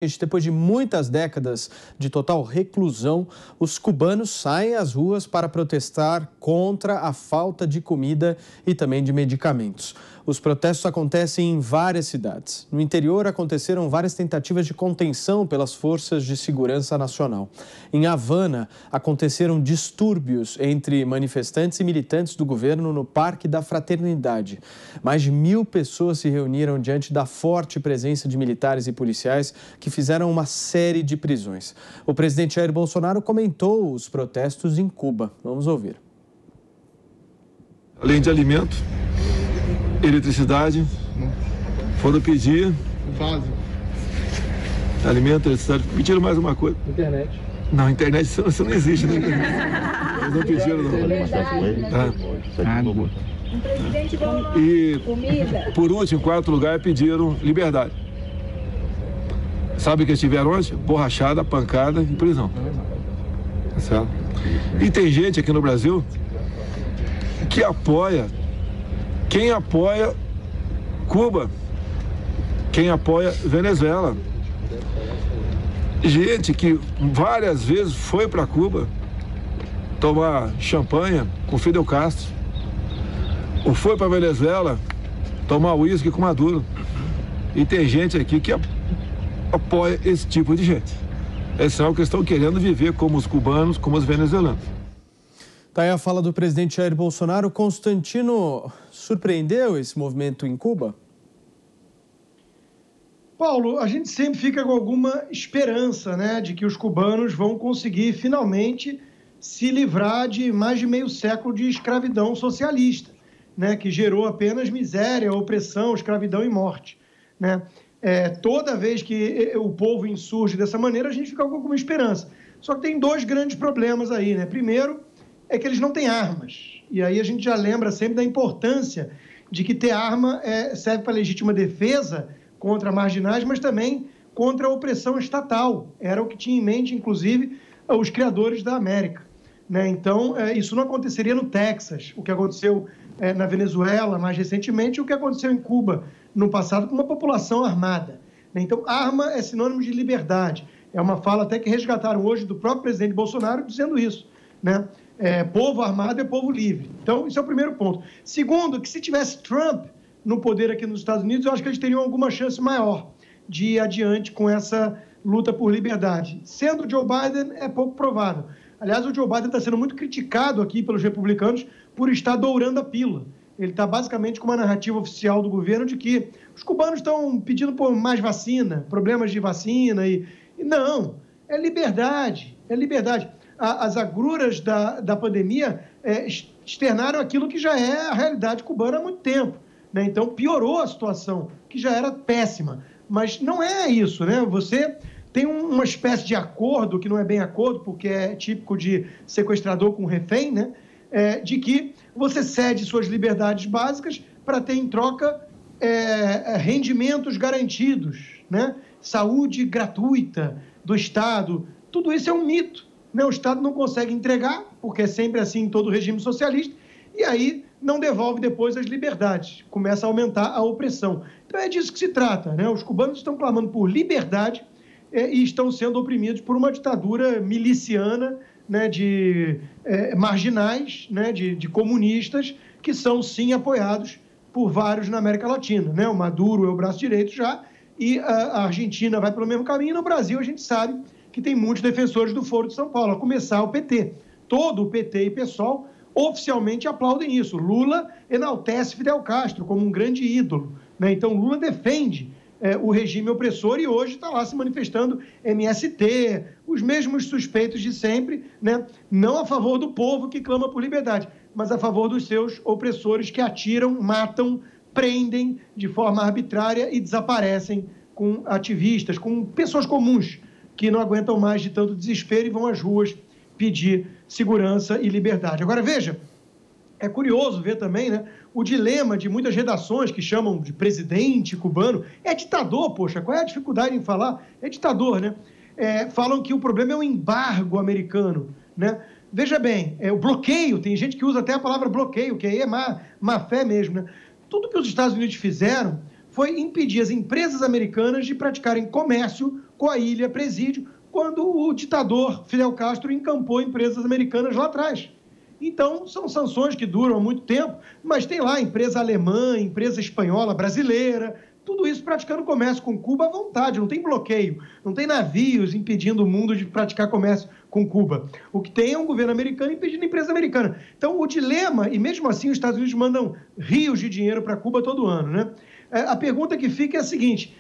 Depois de muitas décadas de total reclusão, os cubanos saem às ruas para protestar contra a falta de comida e também de medicamentos. Os protestos acontecem em várias cidades. No interior, aconteceram várias tentativas de contenção pelas forças de segurança nacional. Em Havana, aconteceram distúrbios entre manifestantes e militantes do governo no Parque da Fraternidade. Mais de 1.000 pessoas se reuniram diante da forte presença de militares e policiais que fizeram uma série de prisões. O presidente Jair Bolsonaro comentou os protestos em Cuba. Vamos ouvir. Além de alimento, eletricidade, foram pedir alimento, eletricidade, pediram mais uma coisa. Internet. Não, internet isso não existe, né? Eles não pediram, não. E, por último, em quarto lugar, pediram liberdade. Sabe o que eles tiveram ontem? Borrachada, pancada e prisão. Certo? E tem gente aqui no Brasil que apoia, quem apoia Cuba, quem apoia Venezuela. Gente que várias vezes foi para Cuba tomar champanhe com Fidel Castro, ou foi para Venezuela tomar uísque com Maduro. E tem gente aqui que apoia esse tipo de gente. Eles são que estão querendo viver como os cubanos, como os venezuelanos. Tá aí a fala do presidente Jair Bolsonaro. Constantino, surpreendeu esse movimento em Cuba? Paulo, a gente sempre fica com alguma esperança, né, de que os cubanos vão conseguir finalmente se livrar de mais de meio século de escravidão socialista, né, que gerou apenas miséria, opressão, escravidão e morte, né? Toda vez que o povo insurge dessa maneira, a gente fica com alguma esperança. Só que tem dois grandes problemas aí, né? Primeiro, é que eles não têm armas. E aí a gente já lembra sempre da importância de que ter arma serve para legítima defesa contra marginais, mas também contra a opressão estatal. Era o que tinha em mente, inclusive, os criadores da América, né? Então, isso não aconteceria no Texas, o que aconteceu na Venezuela mais recentemente, o que aconteceu em Cuba no passado com uma população armada. Então, arma é sinônimo de liberdade. É uma fala até que resgataram hoje do próprio presidente Bolsonaro dizendo isso, né? Povo armado é povo livre. Então, isso é o primeiro ponto. Segundo, que se tivesse Trump no poder aqui nos Estados Unidos, eu acho que eles teriam alguma chance maior de ir adiante com essa luta por liberdade. Sendo Joe Biden, é pouco provável. Aliás, o Joe Biden está sendo muito criticado aqui pelos republicanos por estar dourando a pílula. Ele está basicamente com uma narrativa oficial do governo de que os cubanos estão pedindo por mais vacina, problemas de vacina e não, é liberdade, é liberdade. As agruras da pandemia externaram aquilo que já é a realidade cubana há muito tempo, né? Então, piorou a situação, que já era péssima. Mas não é isso, né? Você tem uma espécie de acordo, que não é bem acordo, porque é típico de sequestrador com refém, né? De que você cede suas liberdades básicas para ter em troca rendimentos garantidos, né? Saúde gratuita do Estado. Tudo isso é um mito, né? O Estado não consegue entregar, porque é sempre assim em todo regime socialista, e aí não devolve depois as liberdades, começa a aumentar a opressão. Então é disso que se trata, né? Os cubanos estão clamando por liberdade e estão sendo oprimidos por uma ditadura miliciana, né, de marginais, né, de comunistas, que são, sim, apoiados por vários na América Latina, né? O Maduro é o braço direito já, e a Argentina vai pelo mesmo caminho, e no Brasil a gente sabe que tem muitos defensores do Foro de São Paulo, a começar o PT. Todo o PT e PSOL oficialmente aplaudem isso. Lula enaltece Fidel Castro como um grande ídolo, né? Então, Lula defende o regime opressor e hoje está lá se manifestando MST, os mesmos suspeitos de sempre, né? Não a favor do povo que clama por liberdade, mas a favor dos seus opressores que atiram, matam, prendem de forma arbitrária e desaparecem com ativistas, com pessoas comuns que não aguentam mais de tanto desespero e vão às ruas pedir segurança e liberdade. Agora, veja, é curioso ver também, né, o dilema de muitas redações que chamam de presidente cubano. É ditador, poxa, qual é a dificuldade em falar? É ditador, né? Falam que o problema é o embargo americano, né? Veja bem, o bloqueio, tem gente que usa até a palavra bloqueio, que aí é má fé mesmo, né? Tudo que os Estados Unidos fizeram foi impedir as empresas americanas de praticarem comércio com a ilha presídio, quando o ditador Fidel Castro encampou empresas americanas lá atrás. Então, são sanções que duram há muito tempo, mas tem lá empresa alemã, empresa espanhola, brasileira, tudo isso praticando comércio com Cuba à vontade, não tem bloqueio, não tem navios impedindo o mundo de praticar comércio com Cuba. O que tem é um governo americano impedindo a empresa americana. Então, o dilema, e mesmo assim os Estados Unidos mandam rios de dinheiro para Cuba todo ano, né? A pergunta que fica é a seguinte: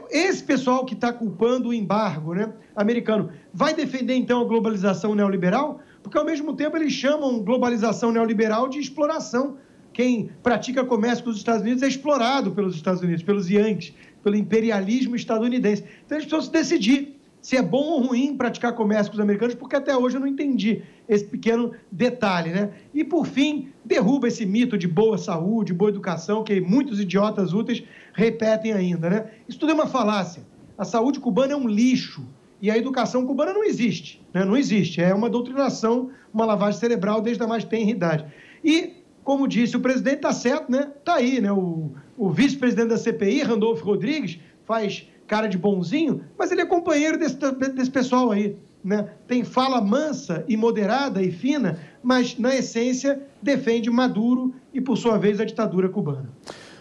esse pessoal que está culpando o embargo, né, americano, vai defender então a globalização neoliberal? Porque ao mesmo tempo eles chamam globalização neoliberal de exploração. Quem pratica comércio com os Estados Unidos é explorado pelos Estados Unidos, pelos Yankees, pelo imperialismo estadunidense. Então eles precisam se decidir se é bom ou ruim praticar comércio com os americanos, porque até hoje eu não entendi esse pequeno detalhe, né? E, por fim, derruba esse mito de boa saúde, boa educação, que muitos idiotas úteis repetem ainda, né? Isso tudo é uma falácia. A saúde cubana é um lixo e a educação cubana não existe, né? Não existe. É uma doutrinação, uma lavagem cerebral desde a mais tenra idade. E, como disse o presidente, está certo, né? Está aí, né? O vice-presidente da CPI, Randolfo Rodrigues, faz cara de bonzinho, mas ele é companheiro desse pessoal aí, né? Tem fala mansa e moderada e fina, mas, na essência, defende Maduro e, por sua vez, a ditadura cubana.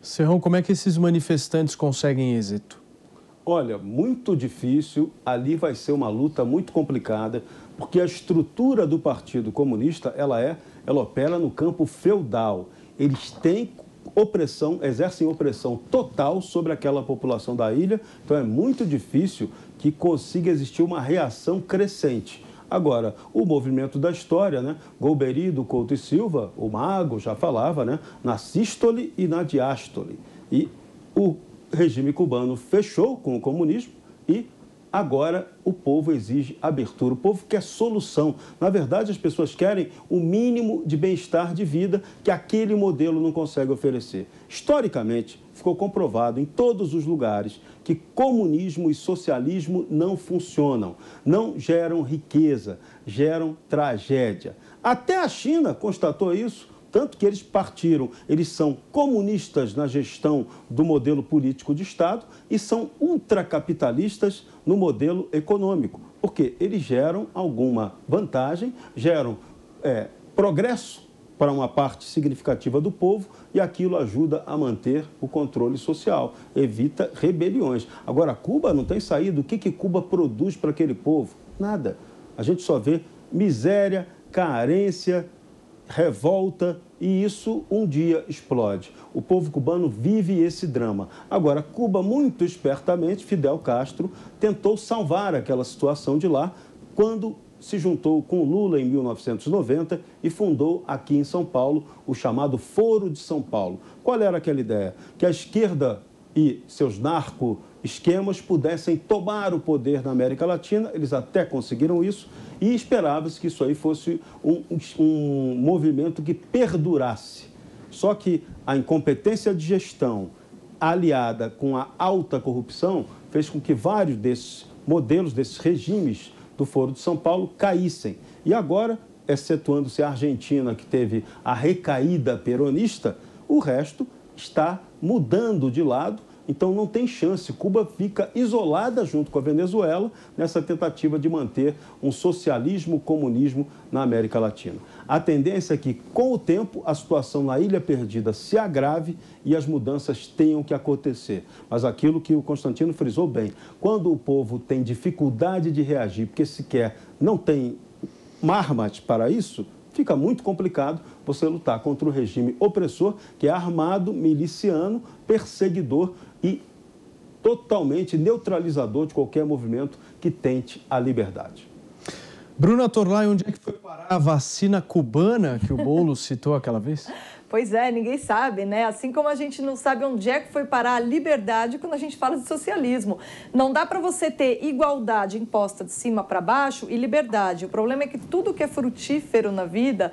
Serrão, como é que esses manifestantes conseguem êxito? Olha, muito difícil, ali vai ser uma luta muito complicada, porque a estrutura do Partido Comunista, ela opera no campo feudal. Eles têm opressão, exercem opressão total sobre aquela população da ilha, então é muito difícil que consiga existir uma reação crescente. Agora, o movimento da história, né? Golbery do Couto e Silva, o mago, já falava, né? Na sístole e na diástole. E o regime cubano fechou com o comunismo e agora o povo exige abertura, o povo quer solução. Na verdade, as pessoas querem o mínimo de bem-estar de vida que aquele modelo não consegue oferecer. Historicamente, ficou comprovado em todos os lugares que comunismo e socialismo não funcionam, não geram riqueza, geram tragédia. Até a China constatou isso. Tanto que eles partiram, eles são comunistas na gestão do modelo político de Estado e são ultracapitalistas no modelo econômico, porque eles geram alguma vantagem, geram progresso para uma parte significativa do povo e aquilo ajuda a manter o controle social, evita rebeliões. Agora, Cuba não tem saída. O que Cuba produz para aquele povo? Nada. A gente só vê miséria, carência, revolta, e isso um dia explode. O povo cubano vive esse drama. Agora, Cuba, muito espertamente, Fidel Castro tentou salvar aquela situação de lá quando se juntou com Lula em 1990 e fundou aqui em São Paulo o chamado Foro de São Paulo. Qual era aquela ideia? Que a esquerda e seus narco-esquemas pudessem tomar o poder na América Latina. Eles até conseguiram isso e esperava-se que isso aí fosse um movimento que perdurasse. Só que a incompetência de gestão, aliada com a alta corrupção, fez com que vários desses modelos, desses regimes do Foro de São Paulo caíssem. E agora, excetuando-se a Argentina, que teve a recaída peronista, o resto está mudando de lado, então não tem chance. Cuba fica isolada junto com a Venezuela nessa tentativa de manter um socialismo-comunismo na América Latina. A tendência é que, com o tempo, a situação na Ilha Perdida se agrave e as mudanças tenham que acontecer. Mas aquilo que o Constantino frisou bem, quando o povo tem dificuldade de reagir, porque sequer não tem armas para isso, fica muito complicado você lutar contra o regime opressor, que é armado, miliciano, perseguidor e totalmente neutralizador de qualquer movimento que tente a liberdade. Bruna Torlai, onde é que foi parar a vacina cubana que o Boulos citou aquela vez? Pois é, ninguém sabe, né? Assim como a gente não sabe onde é que foi parar a liberdade quando a gente fala de socialismo. Não dá para você ter igualdade imposta de cima para baixo e liberdade. O problema é que tudo que é frutífero na vida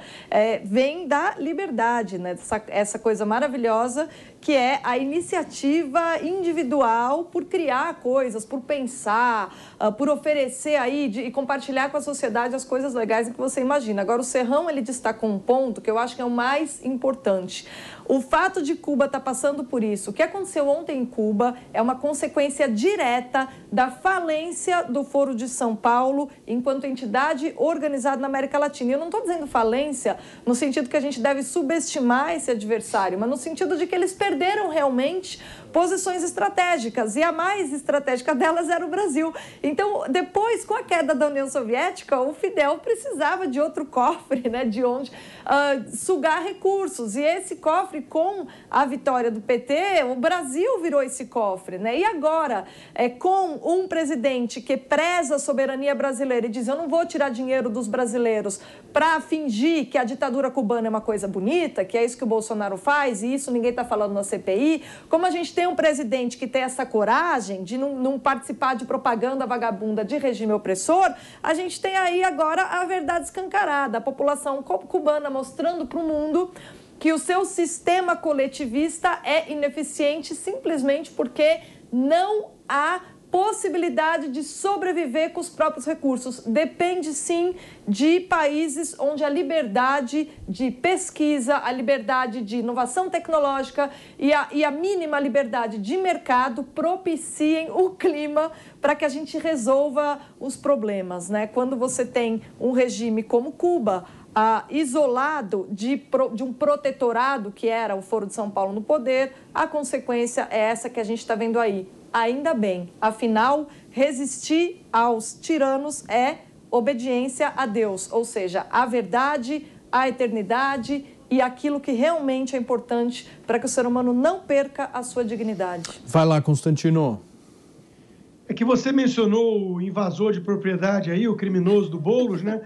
vem da liberdade, né? Essa coisa maravilhosa que é a iniciativa individual por criar coisas, por pensar, por oferecer aí e compartilhar com a sociedade as coisas legais que você imagina. Agora, o Serrão, ele destacou um ponto que eu acho que é o mais importante. O fato de Cuba estar passando por isso, o que aconteceu ontem em Cuba é uma consequência direta da falência do Foro de São Paulo enquanto entidade organizada na América Latina. E eu não estou dizendo falência no sentido que a gente deve subestimar esse adversário, mas no sentido de que eles perderam realmente posições estratégicas, e a mais estratégica delas era o Brasil. Então, depois, com a queda da União Soviética, o Fidel precisava de outro cofre, né, de onde sugar recursos. E esse cofre, com a vitória do PT, o Brasil virou esse cofre, né? E agora, com um presidente que preza a soberania brasileira e diz: eu não vou tirar dinheiro dos brasileiros para fingir que a ditadura cubana é uma coisa bonita, que é isso que o Bolsonaro faz, e isso ninguém está falando na CPI. Como a gente tem um presidente que tem essa coragem de não participar de propaganda vagabunda de regime opressor, a gente tem aí agora a verdade escancarada, a população cubana mostrando para o mundo que o seu sistema coletivista é ineficiente simplesmente porque não há possibilidade de sobreviver com os próprios recursos. Depende, sim, de países onde a liberdade de pesquisa, a liberdade de inovação tecnológica e a mínima liberdade de mercado propiciem o clima para que a gente resolva os problemas, né? Quando você tem um regime como Cuba, isolado de um protetorado que era o Foro de São Paulo no poder, a consequência é essa que a gente está vendo aí. Ainda bem, afinal, resistir aos tiranos é obediência a Deus, ou seja, a verdade, a eternidade e aquilo que realmente é importante para que o ser humano não perca a sua dignidade. Vai lá, Constantino. É que você mencionou o invasor de propriedade aí, o criminoso do Boulos, né?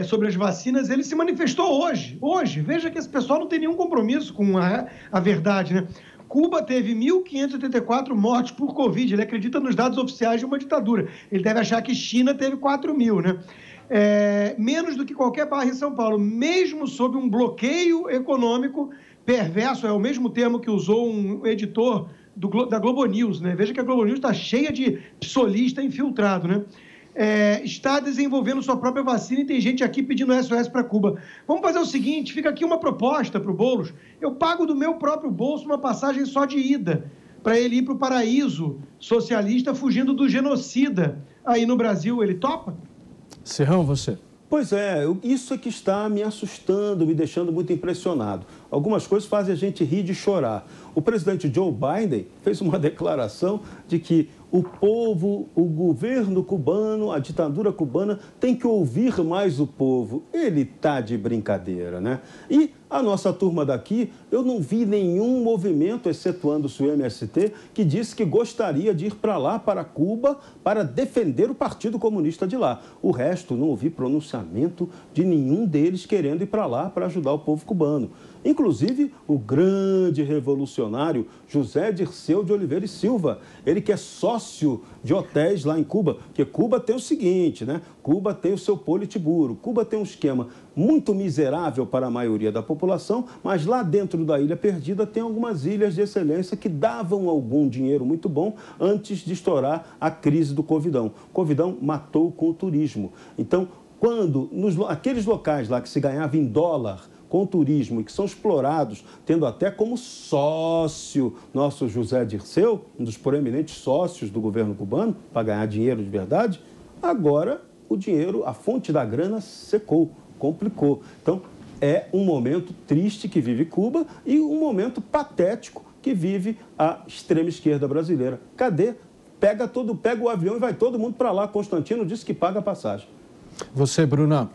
Sobre as vacinas, ele se manifestou hoje. Veja que esse pessoal não tem nenhum compromisso com a verdade, né? Cuba teve 1.584 mortes por Covid. Ele acredita nos dados oficiais de uma ditadura. Ele deve achar que China teve 4.000, né? Menos do que qualquer bairro em São Paulo, mesmo sob um bloqueio econômico perverso, é o mesmo termo que usou um editor da Globo News, né? Veja que a Globo News está cheia de psolista infiltrado, né? Está desenvolvendo sua própria vacina e tem gente aqui pedindo SOS para Cuba. Vamos fazer o seguinte, fica aqui uma proposta para o Boulos. Eu pago do meu próprio bolso uma passagem só de ida, para ele ir para o paraíso socialista fugindo do genocida aí no Brasil. Ele topa? Serrão, você. Pois é, isso é que está me assustando, me deixando muito impressionado. Algumas coisas fazem a gente rir de chorar. O presidente Joe Biden fez uma declaração de que o povo, o governo cubano, a ditadura cubana tem que ouvir mais o povo. Ele está de brincadeira, né? E a nossa turma daqui, eu não vi nenhum movimento, excetuando-se o MST, que disse que gostaria de ir para lá, para Cuba, para defender o Partido Comunista de lá. O resto, não ouvi pronunciamento de nenhum deles querendo ir para lá para ajudar o povo cubano. Inclusive, o grande revolucionário José Dirceu de Oliveira e Silva, ele que é sócio de hotéis lá em Cuba, porque Cuba tem o seguinte, né? Cuba tem o seu Politburo, Cuba tem um esquema muito miserável para a maioria da população, mas lá dentro da Ilha Perdida tem algumas ilhas de excelência que davam algum dinheiro muito bom antes de estourar a crise do Covidão. O Covidão matou com o turismo. Então, quando aqueles locais lá que se ganhava em dólar com turismo e que são explorados, tendo até como sócio nosso José Dirceu, um dos proeminentes sócios do governo cubano, para ganhar dinheiro de verdade, agora o dinheiro, a fonte da grana secou, complicou. Então, é um momento triste que vive Cuba e um momento patético que vive a extrema esquerda brasileira. Cadê? Pega o avião e vai todo mundo para lá. Constantino disse que paga a passagem. Você, Bruna?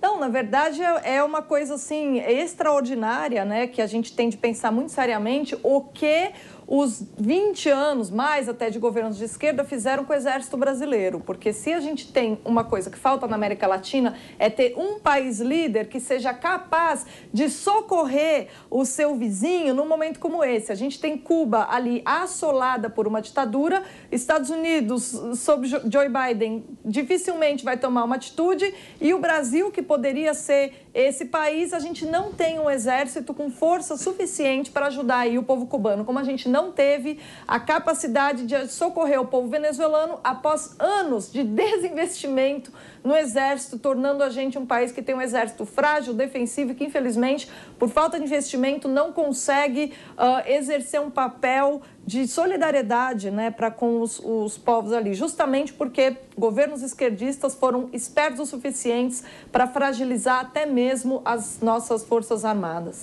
Não, na verdade é uma coisa assim extraordinária, né, que a gente tem de pensar muito seriamente o que os 20 anos, mais até de governos de esquerda, fizeram com o Exército Brasileiro. Porque se a gente tem uma coisa que falta na América Latina, é ter um país líder que seja capaz de socorrer o seu vizinho num momento como esse. A gente tem Cuba ali assolada por uma ditadura, Estados Unidos, sob Joe Biden, dificilmente vai tomar uma atitude, e o Brasil, que poderia ser esse país, a gente não tem um exército com força suficiente para ajudar aí o povo cubano, como a gente não teve a capacidade de socorrer o povo venezuelano após anos de desinvestimento no exército, tornando a gente um país que tem um exército frágil, defensivo e que, infelizmente, por falta de investimento, não consegue exercer um papel de solidariedade, né, para com os povos ali, justamente porque governos esquerdistas foram espertos o suficientes para fragilizar até mesmo as nossas forças armadas.